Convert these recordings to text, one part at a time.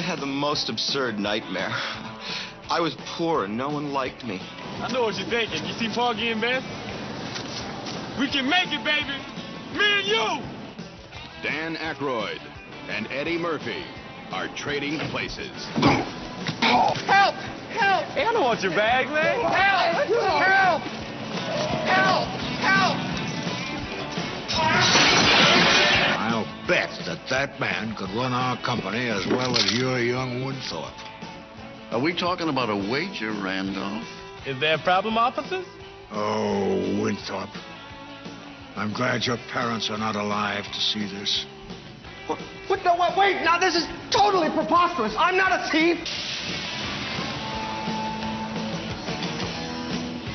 had the most absurd nightmare. I was poor and no one liked me. I know what you're thinking. You see Paul getting best? We can make it, baby. Me and you. Dan Aykroyd and Eddie Murphy are trading places. Help! Help! Hey, I don't want your bag, man. Help! Help! Help! Help! I'll bet that man could run our company as well as your young Winthrop. Are we talking about a wager, Randolph? Is there a problem, officers? Oh, Winthrop. I'm glad your parents are not alive to see this. What? No, wait! Now, this is totally preposterous. I'm not a thief.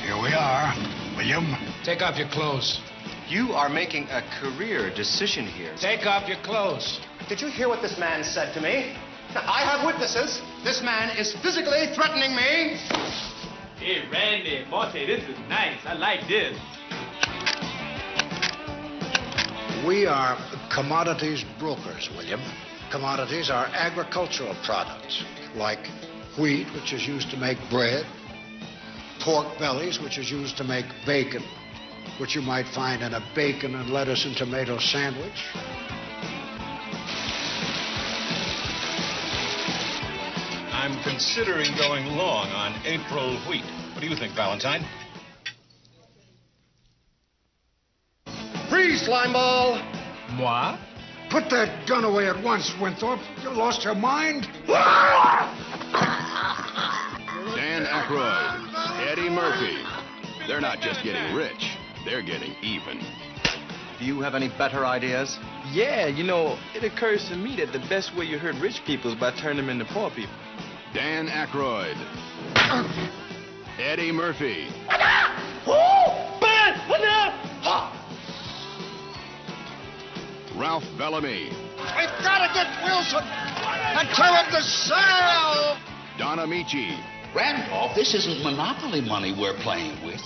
Here we are. William, take off your clothes. You are making a career decision here. Take off your clothes. Did you hear what this man said to me? I have witnesses. This man is physically threatening me. Hey, Randy, Monte, this is nice. I like this. We are commodities brokers, William. Commodities are agricultural products, like wheat, which is used to make bread, pork bellies, which is used to make bacon, which you might find in a bacon and lettuce and tomato sandwich. I'm considering going long on April wheat. What do you think, Valentine? Freeze, slimeball. Moi? Put that gun away at once, Winthrop. You lost your mind? Dan Aykroyd, Eddie Murphy. They're not just getting rich, they're getting even. Do you have any better ideas? Yeah, you know, it occurs to me that the best way you hurt rich people is by turning them into poor people. Dan Aykroyd, Eddie Murphy. Ralph Bellamy. We've got to get Wilson and tell him to sell! Don Amici. Randolph, this isn't Monopoly money we're playing with.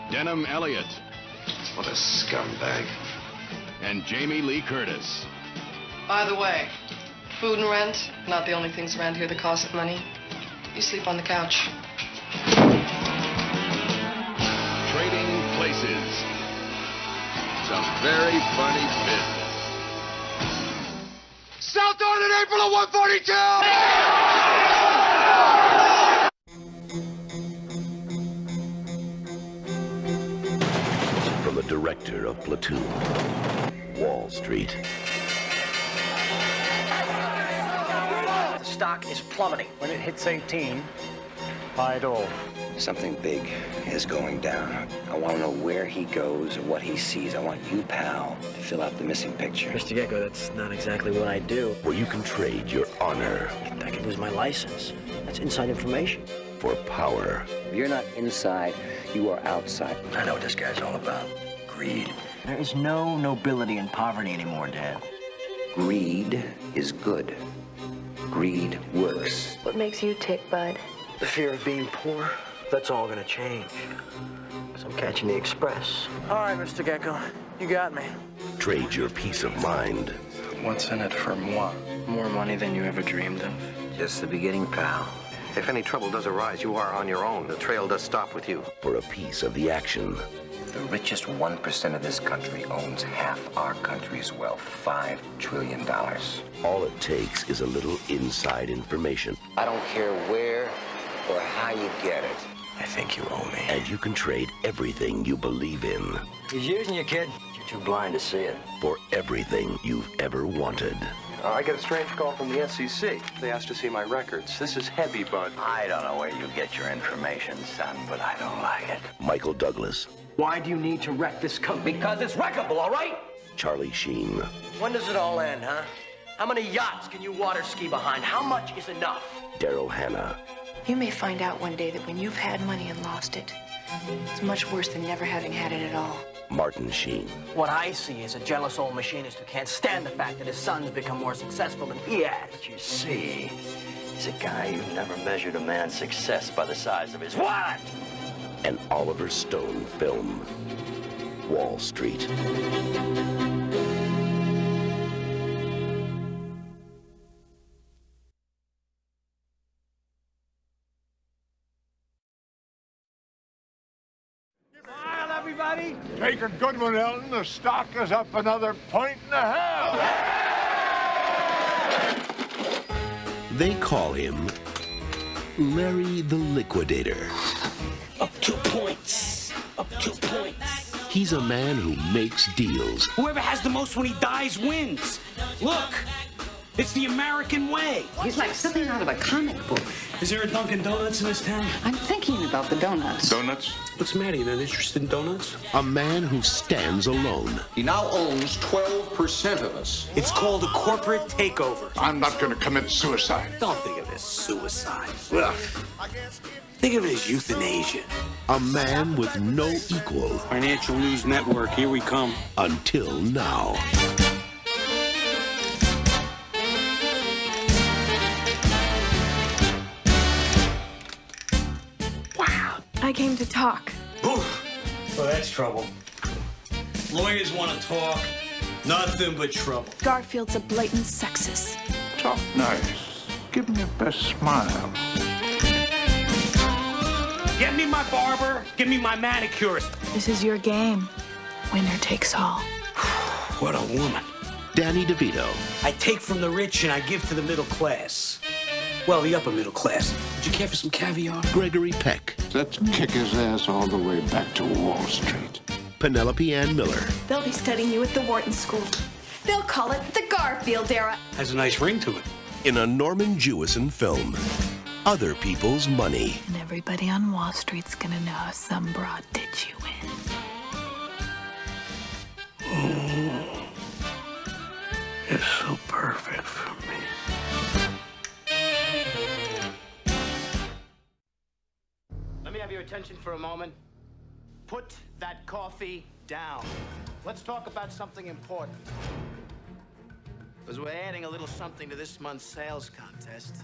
Denham Elliott. What a scumbag. And Jamie Lee Curtis. By the way, food and rent, not the only things around here that cost money. You sleep on the couch. Trading places. Some very funny business. South on in April of 142! From the director of Platoon, Wall Street. The stock is plummeting. When it hits 18, buy it all. Something big is going down. I want to know where he goes and what he sees. I want you, pal, to fill out the missing picture. Mr. Gecko, that's not exactly what I do. Where you can trade your honor. I could lose my license. That's inside information. For power. If you're not inside, you are outside. I know what this guy's all about. Greed. There is no nobility in poverty anymore, Dad. Greed is good. Greed works. What makes you tick, Bud? The fear of being poor, that's all gonna change. Because I'm catching the express. All right, Mr. Gecko, you got me. Trade your peace of mind. What's in it for moi? More money than you ever dreamed of. Just the beginning, pal. If any trouble does arise, you are on your own. The trail does stop with you. For a piece of the action. The richest 1% of this country owns half our country's wealth, $5 trillion. All it takes is a little inside information. I don't care where or how you get it. I think you owe me. And you can trade everything you believe in. He's using you, kid. You're too blind to see it. For everything you've ever wanted. I get a strange call from the SEC. They asked to see my records. This is heavy, Bud. I don't know where you get your information, son, but I don't like it. Michael Douglas. Why do you need to wreck this company? Because it's wreckable, all right? Charlie Sheen. When does it all end, huh? How many yachts can you water ski behind? How much is enough? Daryl Hannah. You may find out one day that when you've had money and lost it, it's much worse than never having had it at all. Martin Sheen. What I see is a jealous old machinist who can't stand the fact that his son's become more successful than he has. What you see is a guy who never measured a man's success by the size of his wallet. An Oliver Stone film. Wall Street. everybody? Take a good one, Elton. The stock is up another 1.5 points. They call him Larry the Liquidator. Up 2 points. Up 2 points. He's a man who makes deals. Whoever has the most when he dies wins. Look, it's the American way. He's like something out of a comic book. Is there a Dunkin' Donuts in this town? I'm thinking about the donuts. Donuts? What's the matter? You're not interested in donuts? A man who stands alone. He now owns 12% of us. It's called a corporate takeover. I'm not going to commit suicide. Don't think of it as suicide. Ugh. Think of it as euthanasia. A man with no equal. Financial News Network, here we come. Until now. I came to talk. Well, that's trouble. Lawyers want to talk. Nothing but trouble. Garfield's a blatant sexist. Talk nice. Give me your best smile. Get me my barber. Give me my manicurist. This is your game. Winner takes all. What a woman. Danny DeVito. I take from the rich and I give to the middle class. Well, the upper middle class. Would you care for some caviar? Gregory Peck. Let's kick his ass all the way back to Wall Street. Penelope Ann Miller. They'll be studying you at the Wharton School. They'll call it the Garfield era. Has a nice ring to it. In a Norman Jewison film. Other People's Money. And everybody on Wall Street's gonna know how some broad did you in. It's so perfect for me. Let me have your attention for a moment. Put that coffee down. Let's talk about something important. Because we're adding a little something to this month's sales contest.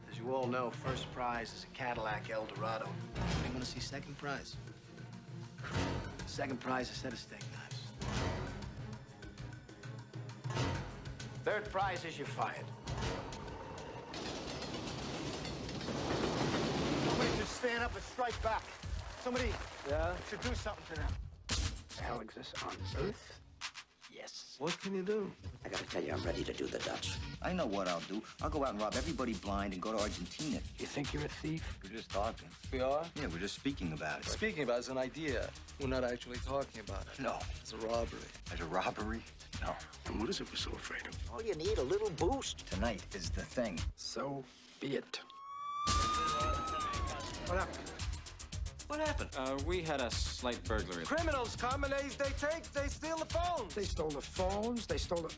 As you all know, first prize is a Cadillac Eldorado. You want to see second prize? Second prize is a set of steak knives. Third prize is you're fired. Somebody should stand up and strike back. Somebody should do something to them. Hell exists on Earth? Yes. What can you do? I gotta tell you, I'm ready to do the Dutch. I know what I'll do. I'll go out and rob everybody blind and go to Argentina. You think you're a thief? We're just talking. We are? Yeah, we're just speaking about it. Speaking about it is an idea. We're not actually talking about it. No. It's a robbery. There's a robbery? No. And what is it we're so afraid of? All you need, a little boost. Tonight is the thing. So be it. What happened? What happened? We had a slight burglary. Criminals come and they steal the phones. They stole the phones. They stole the...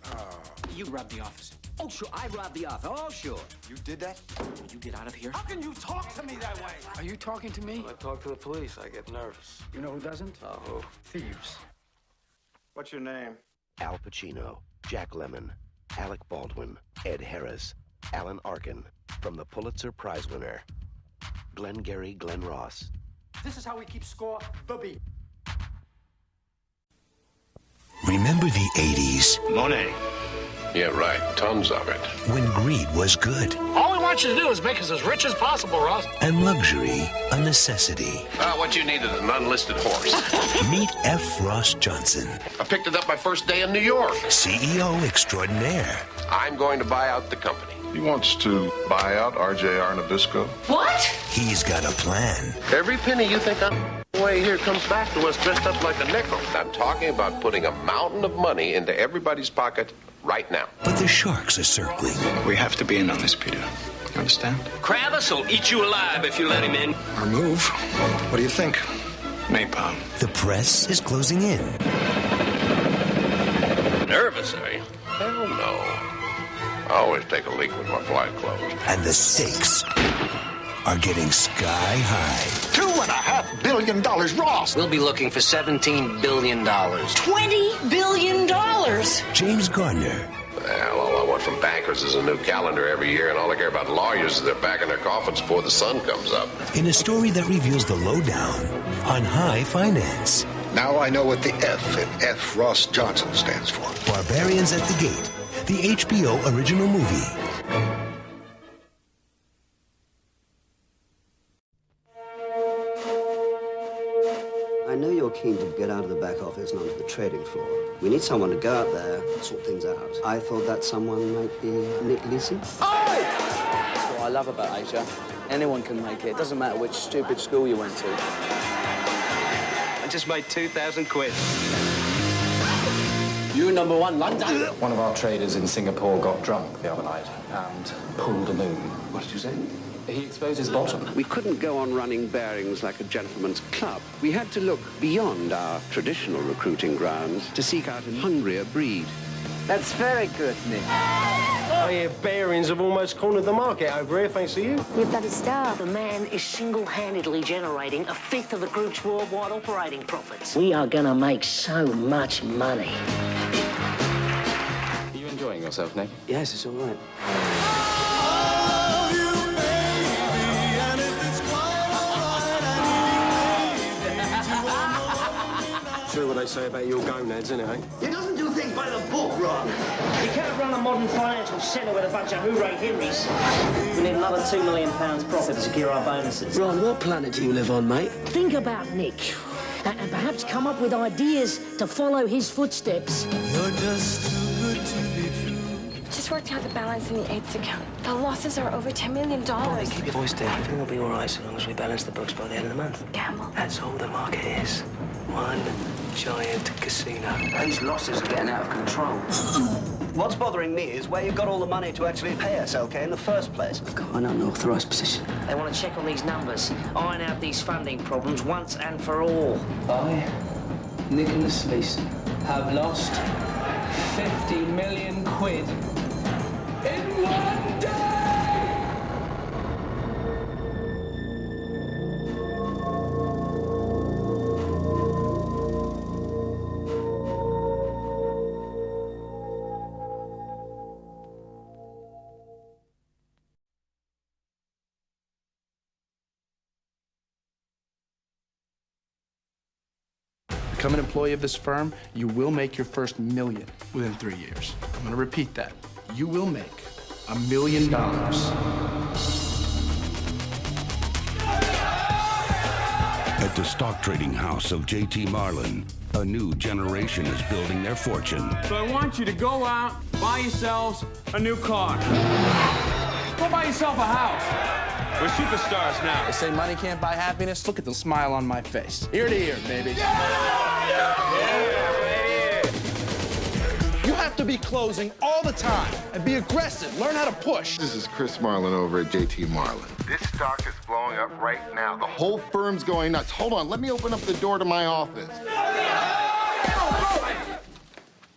You robbed the office. Oh, sure. I robbed the office. Oh, sure. You did that? You get out of here. How can you talk to me that way? Are you talking to me? When I talk to the police, I get nervous. You know who doesn't? Who? Thieves. What's your name? Al Pacino. Jack Lemmon. Alec Baldwin. Ed Harris. Alan Arkin. From the Pulitzer Prize winner. Glengarry Glen Ross. This is how we keep score, Bubby. Remember the 80s? Monet. Yeah, right. Tons of it. When greed was good. All we want you to do is make us as rich as possible, Ross. And luxury a necessity. What you need is an unlisted horse. Meet F. Ross Johnson. I picked it up my first day in New York. CEO extraordinaire. I'm going to buy out the company. He wants to buy out RJR Nabisco. What? He's got a plan. Every penny you think I'm way here comes back to us dressed up like a nickel. I'm talking about putting a mountain of money into everybody's pocket right now. But the sharks are circling. We have to be in on this, Peter. You understand? Kravis will eat you alive if you let him in. Our move. What do you think? Napalm. The press is closing in. Nervous, are you? Hell no. I always take a leak with my flight clothes. And the stakes are getting sky high. $2.5 billion, Ross. We'll be looking for $17 billion. $20 billion. James Garner. Well, all I want from bankers is a new calendar every year, and all I care about lawyers is they're back in their coffins before the sun comes up. In a story that reveals the lowdown on high finance. Now I know what the F in F. Ross Johnson stands for. Barbarians at the Gate. The HBO original movie. keen to get out of the back office and onto the trading floor. We need someone to go out there and sort things out. I thought that someone might be Nick Leeson. Oh! That's what I love about Asia. Anyone can make it. It doesn't matter which stupid school you went to. I just made 2,000 quid. You number one, London. One of our traders in Singapore got drunk the other night and pulled a moon. What did you say? He exposed his bottom. We couldn't go on running bearings like a gentleman's club. We had to look beyond our traditional recruiting grounds to seek out a hungrier breed. That's very good, Nick. I hear bearings have almost cornered the market over here, thanks to you. You bloody star. The man is single-handedly generating a fifth of the group's worldwide operating profits. We are gonna make so much money. Are you enjoying yourself, Nick? Yes, it's all right. True what they say about your gonads, isn't it, eh? He doesn't do things by the book, Ron. You can't run a modern financial centre with a bunch of hooray Henrys. We need another £2 million profit to secure our bonuses. Ron, what planet do you live on, mate? Think about Nick, and perhaps come up with ideas to follow his footsteps. You're just too good to be true. Just worked out the balance in the AIDS account. The losses are over $10 million. Hey, keep your voice down. Everything will be all right so long as we balance the books by the end of the month. Gamble. That's all the market is. One giant casino. Those losses are getting out of control. What's bothering me is where you got all the money to actually pay us, okay, in the first place. I've got an unauthorized position. They want to check on these numbers, iron out these funding problems once and for all. I, Nicholas Leeson, have lost 50 million quid in one day! Become an employee of this firm, you will make your first $1 million within 3 years. I'm going to repeat that. You will make $1 million. At the stock trading house of J.T. Marlin, a new generation is building their fortune. So I want you to go out, buy yourselves a new car. Go buy yourself a house. We're superstars now. They say money can't buy happiness. Look at the smile on my face. Ear to ear, baby. You have to be closing all the time and be aggressive. Learn how to push. This is Chris Marlin over at JT Marlin. This stock is blowing up right now. The whole firm's going nuts. Hold on, let me open up the door to my office.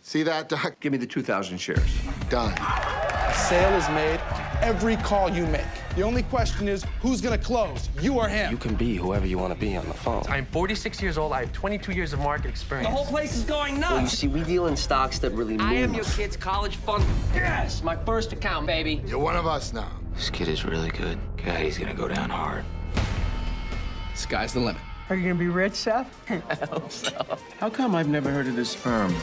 See that, Doc? Give me the 2,000 shares. Done. A sale is made every call you make. The only question is, who's gonna close, you or him? You can be whoever you want to be on the phone. I'm 46 years old. I have 22 years of market experience. The whole place is going nuts. Well, you see, we deal in stocks that really move. I am your kid's college fund. Yes, my first account, baby. You're one of us now. This kid is really good. God, he's gonna go down hard. Sky's the limit. Are you gonna be rich, Seth? I hope so. How come I've never heard of this firm?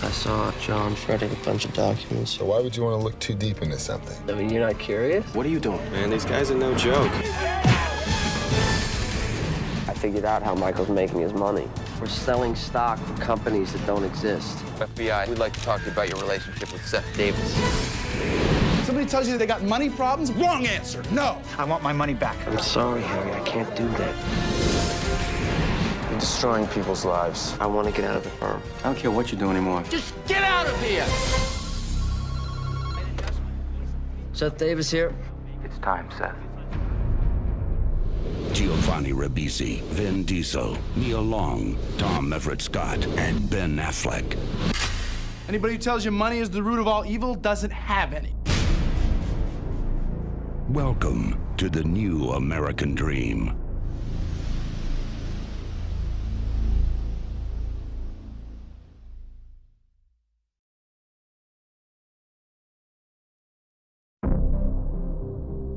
I saw John shredding a bunch of documents. So why would you want to look too deep into something? I mean, you're not curious? What are you doing? Man, these guys are no joke. I figured out how Michael's making his money. We're selling stock for companies that don't exist. FBI, we'd like to talk to you about your relationship with Seth Davis. Somebody tells you they got money problems, wrong answer, no. I want my money back. I'm sorry, Harry, I can't do that. You're destroying people's lives. I want to get out of the firm. I don't care what you do anymore. Just get out of here! Seth Davis here. It's time, Seth. Giovanni Ribisi, Vin Diesel, Neil Long, Tom Everett Scott, and Ben Affleck. Anybody who tells you money is the root of all evil doesn't have any. Welcome to the new American dream.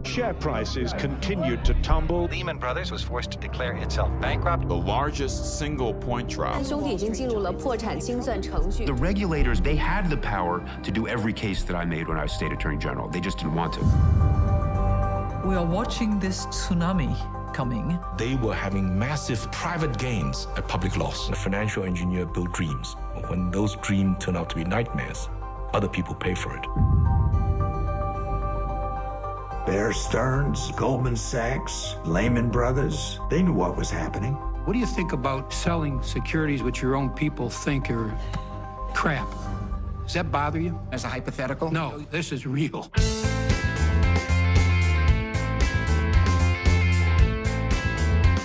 Share prices continued to tumble. Lehman Brothers was forced to declare itself bankrupt. The largest single point drop. The regulators, they had the power to do every case that I made when I was state attorney general. They just didn't want to. We are watching this tsunami coming. They were having massive private gains at public loss. A financial engineer built dreams. When those dreams turn out to be nightmares, other people pay for it. Bear Stearns, Goldman Sachs, Lehman Brothers, they knew what was happening. What do you think about selling securities which your own people think are crap? Does that bother you? As a hypothetical? No, this is real.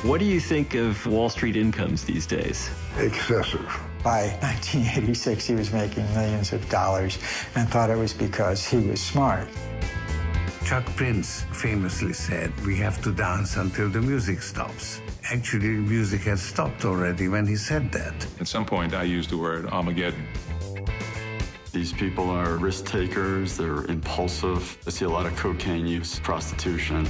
What do you think of Wall Street incomes these days? Excessive. By 1986, he was making millions of dollars and thought it was because he was smart. Chuck Prince famously said, "We have to dance until the music stops." Actually, the music had stopped already when he said that. At some point, I used the word Armageddon. These people are risk takers, they're impulsive. I see a lot of cocaine use, prostitution.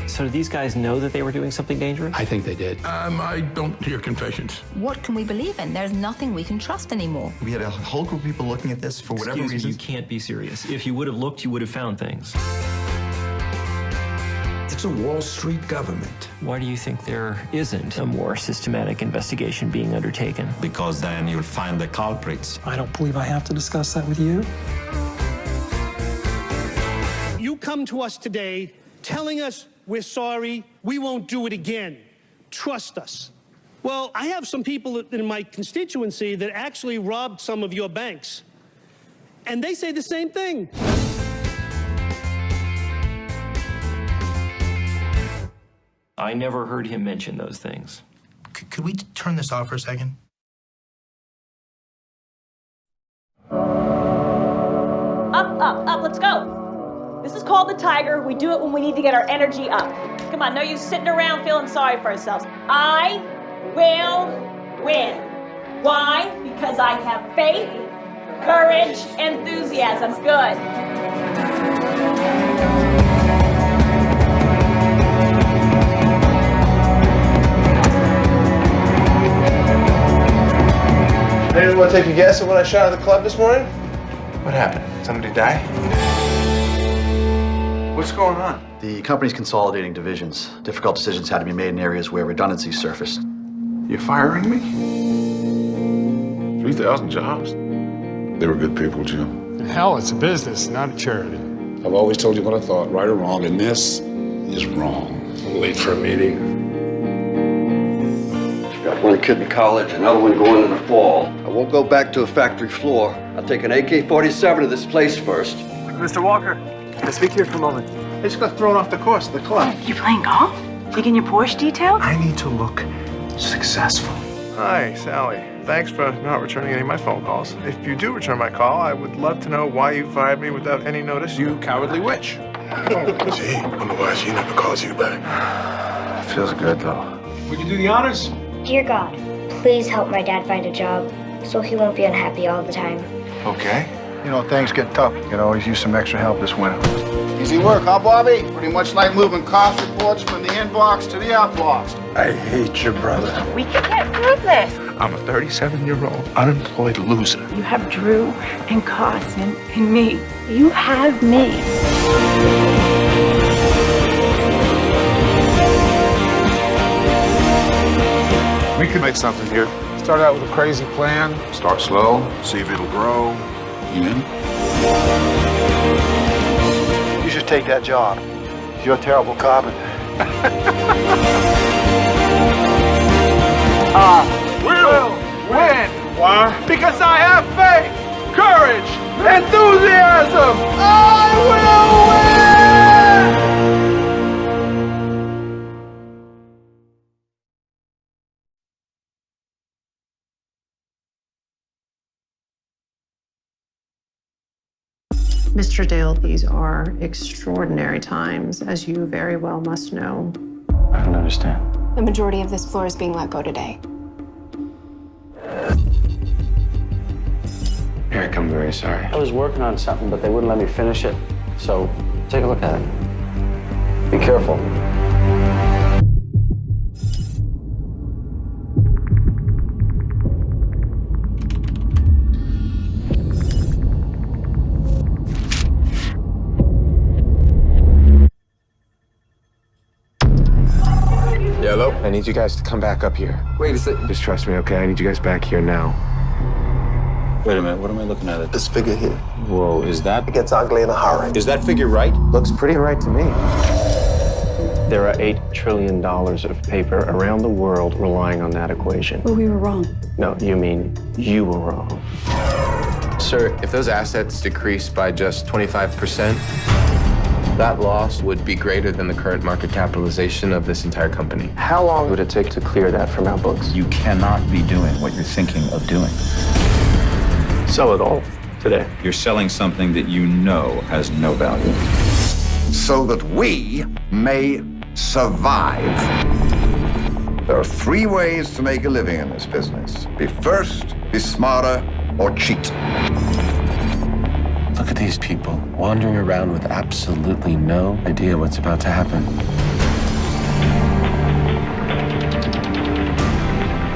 So do these guys know that they were doing something dangerous? I think they did. I don't hear confessions. What can we believe in? There's nothing we can trust anymore. We had a whole group of people looking at this for whatever reason. You can't be serious. If you would have looked, you would have found things. It's a Wall Street government. Why do you think there isn't a more systematic investigation being undertaken? Because then you'll find the culprits. I don't believe I have to discuss that with you. You come to us today telling us we're sorry, we won't do it again. Trust us. Well, I have some people in my constituency that actually robbed some of your banks. And they say the same thing. I never heard him mention those things. Could we turn this off for a second? Up, let's go. This is called the Tiger. We do it when we need to get our energy up. Come on, no use sitting around feeling sorry for ourselves. I will win. Why? Because I have faith, courage, enthusiasm. Good. Anyone want to take a guess at what I shot at the club this morning? What happened? Somebody die? What's going on? The company's consolidating divisions. Difficult decisions had to be made in areas where redundancies surfaced. You're firing me? 3,000 jobs. They were good people, Jim. Hell, it's a business, not a charity. I've always told you what I thought, right or wrong, and this is wrong. I'm late for a meeting. Got one kid in college, another one going in the fall. I won't go back to a factory floor. I'll take an AK-47 to this place first. Mr. Walker, can I speak to you for a moment? I just got thrown off the course of the club. You playing golf? You getting your Porsche detailed? I need to look successful. Hi, Sally. Thanks for not returning any of my phone calls. If you do return my call, I would love to know why you fired me without any notice. You cowardly witch. Gee, wonder why she never calls you back. Feels good, though. Would you do the honors? Dear God, please help my dad find a job so he won't be unhappy all the time. Okay. You know, things get tough. You could always use some extra help this winter. Easy work, huh, Bobby? Pretty much like moving cost reports from the inbox to the outbox. I hate your brother. We can get through this. I'm a 37-year-old unemployed loser. You have Drew and Carson and me. You have me. We could make something here. Start out with a crazy plan. Start slow, see if it'll grow. In. You should take that job. You're a terrible cop. Will win. Why? Because I have faith, courage, enthusiasm. I will win! Mr. Dale, these are extraordinary times, as you very well must know. I don't understand. The majority of this floor is being let go today. Eric, I'm very sorry. I was working on something, but they wouldn't let me finish it. So take a look at it. Be careful. need you guys to come back up here. Wait a second. Just trust me, okay? I need you guys back here now. Wait a minute, what am I looking at? This figure here. Whoa, is that? It gets ugly in a hurry. Is that figure right? Looks pretty right to me. There are $8 trillion of paper around the world relying on that equation. Well, we were wrong. No, you mean you were wrong. Sir, if those assets decrease by just 25%, that loss would be greater than the current market capitalization of this entire company. How long would it take to clear that from our books? You cannot be doing what you're thinking of doing. Sell it all today. You're selling something that you know has no value. So that we may survive. There are 3 ways to make a living in this business. Be first, be smarter, or cheat. Look at these people wandering around with absolutely no idea what's about to happen.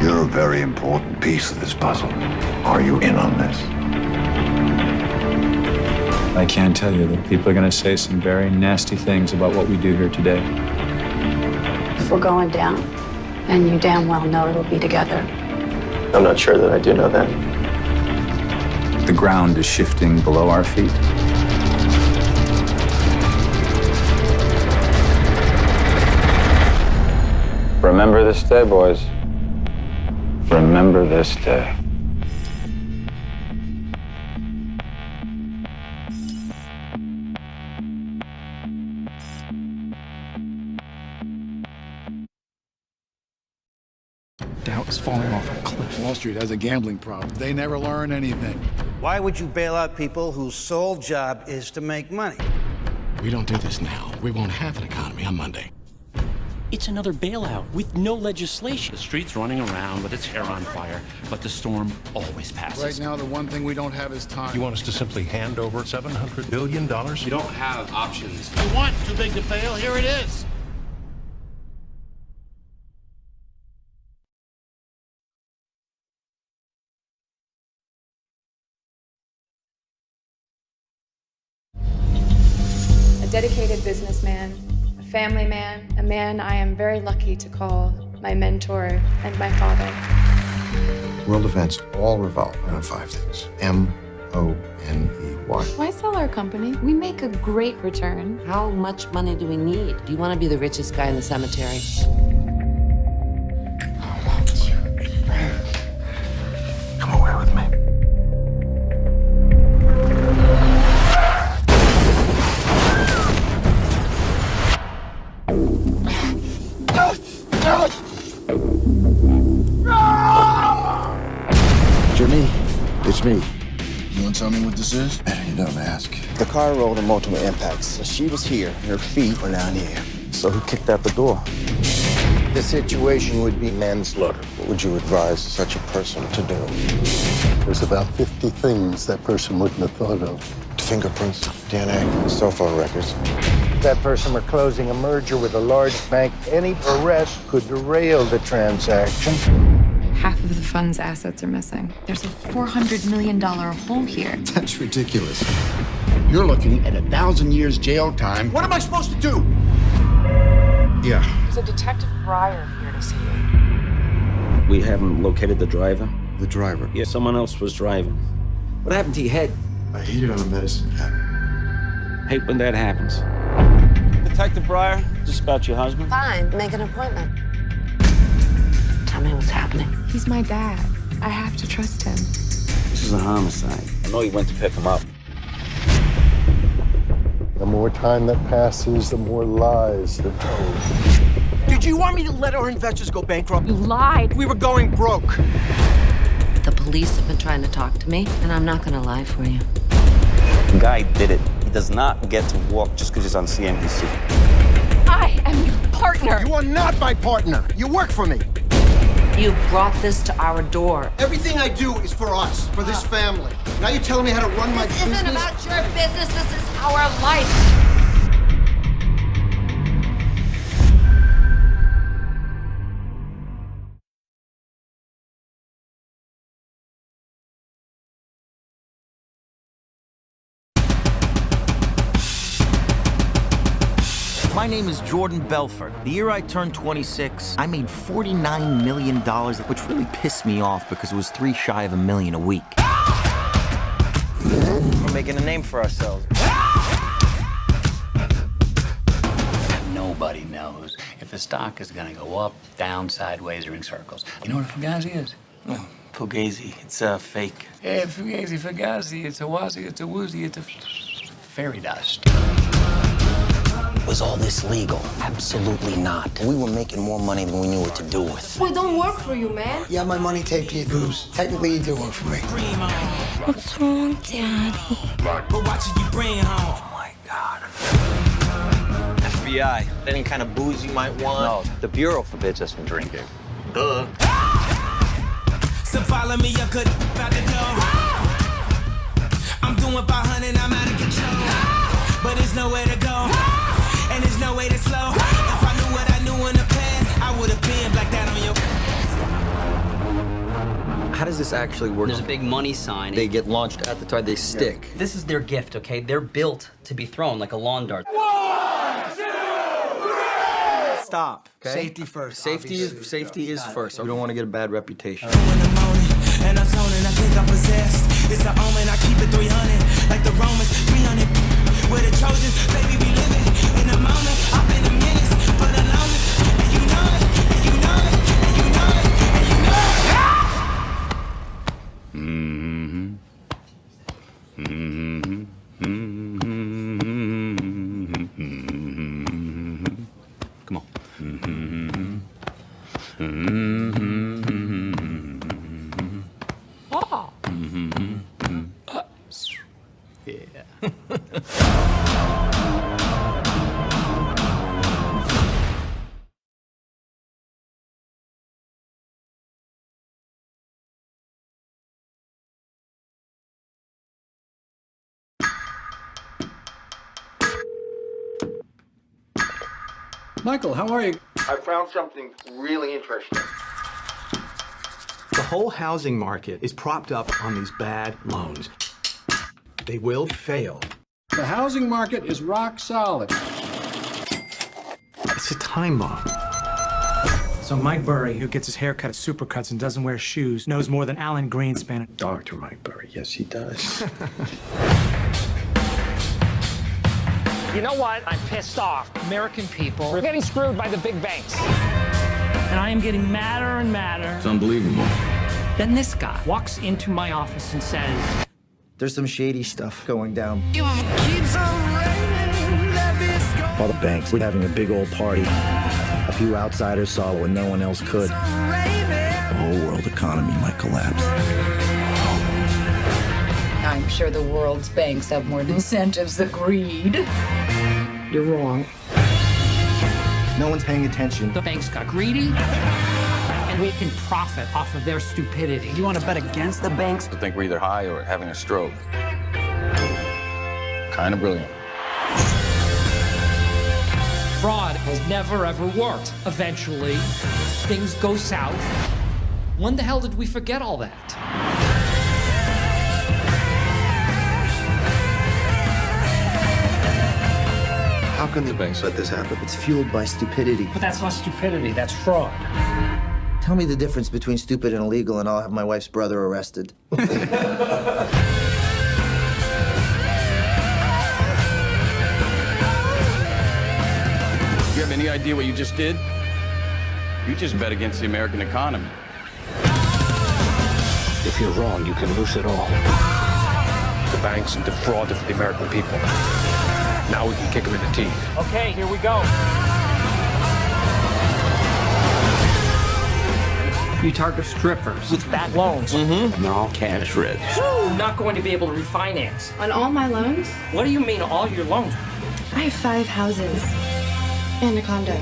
You're a very important piece of this puzzle. Are you in on this? I can tell you that people are going to say some very nasty things about what we do here today. If we're going down, and you damn well know it'll be together. I'm not sure that I do know that. The ground is shifting below our feet. Remember this day, boys. Remember this day. Doubt is falling off a cliff. Wall Street has a gambling problem. They never learn anything. Why would you bail out people whose sole job is to make money? We don't do this now. We won't have an economy on Monday. It's another bailout with no legislation. The street's running around with its hair on fire, but the storm always passes. Right now, the one thing we don't have is time. You want us to simply hand over $700 billion? You don't have options. You want too big to fail? Here it is. A dedicated businessman, a family man, a man I am very lucky to call my mentor and my father. World events all revolve around 5 things. M-O-N-E-Y. Why sell our company? We make a great return. How much money do we need? Do you want to be the richest guy in the cemetery? Come away with me. Jimmy, it's me. You want to tell me what this is? Better you don't ask. The car rolled in multiple impacts. She was here, her feet were down here. So who kicked out the door? The situation would be manslaughter. What would you advise such a person to do? There's about 50 things that person wouldn't have thought of. Fingerprints, DNA, cell phone records. If that person were closing a merger with a large bank, any arrest could derail the transaction. Half of the fund's assets are missing. There's a $400 million hole here. That's ridiculous. You're looking at 1,000 years jail time. What am I supposed to do? Yeah. There's a Detective Breyer here to see you. We haven't located the driver. The driver? Yeah, someone else was driving. What happened to your head? I hit it on a medicine cabinet. Hate when that happens. Detective Breyer, just about your husband? Fine, make an appointment. Tell me what's happening. He's my dad. I have to trust him. This is a homicide. I know you went to pick him up. The more time that passes, the more lies they're told. Did you want me to let our investors go bankrupt? You lied. We were going broke. The police have been trying to talk to me, and I'm not going to lie for you. The guy did it. He does not get to walk just because he's on CNBC. I am your partner. You are not my partner. You work for me. You brought this to our door. Everything I do is for us, for this family. Now you're telling me how to run my business? This isn't about your business. This is our life. My name is Jordan Belfort. The year I turned 26, I made $49 million, which really pissed me off because it was 3 shy of $1 million a week. We're making a name for ourselves. Nobody knows if the stock is gonna go up, down, sideways, or in circles. You know what a fugazi is? Oh, Fugazi. It's fake. Yeah, fugazi, fugazi. It's a wazi, it's a woozy, it's a fairy dust. Was all this legal? Absolutely not. We were making more money than we knew what to do with. We don't work for you, man. You have my money taped to your boobs. Technically, you do work for me. What's wrong, Daddy? But watch it, you bring home. Oh, my God. FBI. Any kind of booze you might want? No, the Bureau forbids us from drinking. Duh. So follow me, you could about to go. I'm doing 500, I'm out of control. But there's nowhere to go, and there's no way to slow. If I knew what I knew in the past, I would have been like that on your. How does this actually work? There's a big money sign. They get launched at the time, they stick. This is their gift, okay? They're built to be thrown like a lawn dart. 1, 2, 3. Stop. Okay? Safety first. Safety is first. We don't want to get a bad reputation. And I'm zoning, I think I'm possessed. It's an omen, I keep it 300. Like the Romans, 300. We're the Trojans, baby, we living in the moment. I've been a menace for the longest. And you know it, and you know it, and you know it, and you know it. Come on. Yeah. Michael, how are you? I found something really interesting. The whole housing market is propped up on these bad loans. They will fail. The housing market is rock solid. It's a time bomb. So Mike Burry, who gets his hair cut at Supercuts and doesn't wear shoes, knows more than Alan Greenspan. Dr. Mike Burry, yes, he does. You know what? I'm pissed off. American people are getting screwed by the big banks. And I am getting madder and madder. It's unbelievable. Then this guy walks into my office and says, There's some shady stuff going down. All the banks were having a big old party. A few outsiders saw what no one else could. The whole world economy might collapse. I'm sure the world's banks have more incentives than greed. you're wrong. No one's paying attention. The banks got greedy, and we can profit off of their stupidity. You want to bet against the banks? I think we're either high or having a stroke. Kind of brilliant. Fraud has never, ever worked. Eventually, things go south. When the hell did we forget all that? How can the banks let this happen? It's fueled by stupidity. But that's not stupidity, that's fraud. Tell me the difference between stupid and illegal, and I'll have my wife's brother arrested. You have any idea what you just did? You just bet against the American economy. If you're wrong, you can lose it all. The banks defrauded the American people. Now we can kick them in the teeth. Okay, here we go. You target strippers with bad loans. And they're all cash rich. You're not going to be able to refinance. On all my loans? What do you mean, all your loans? I have 5 houses and a condo.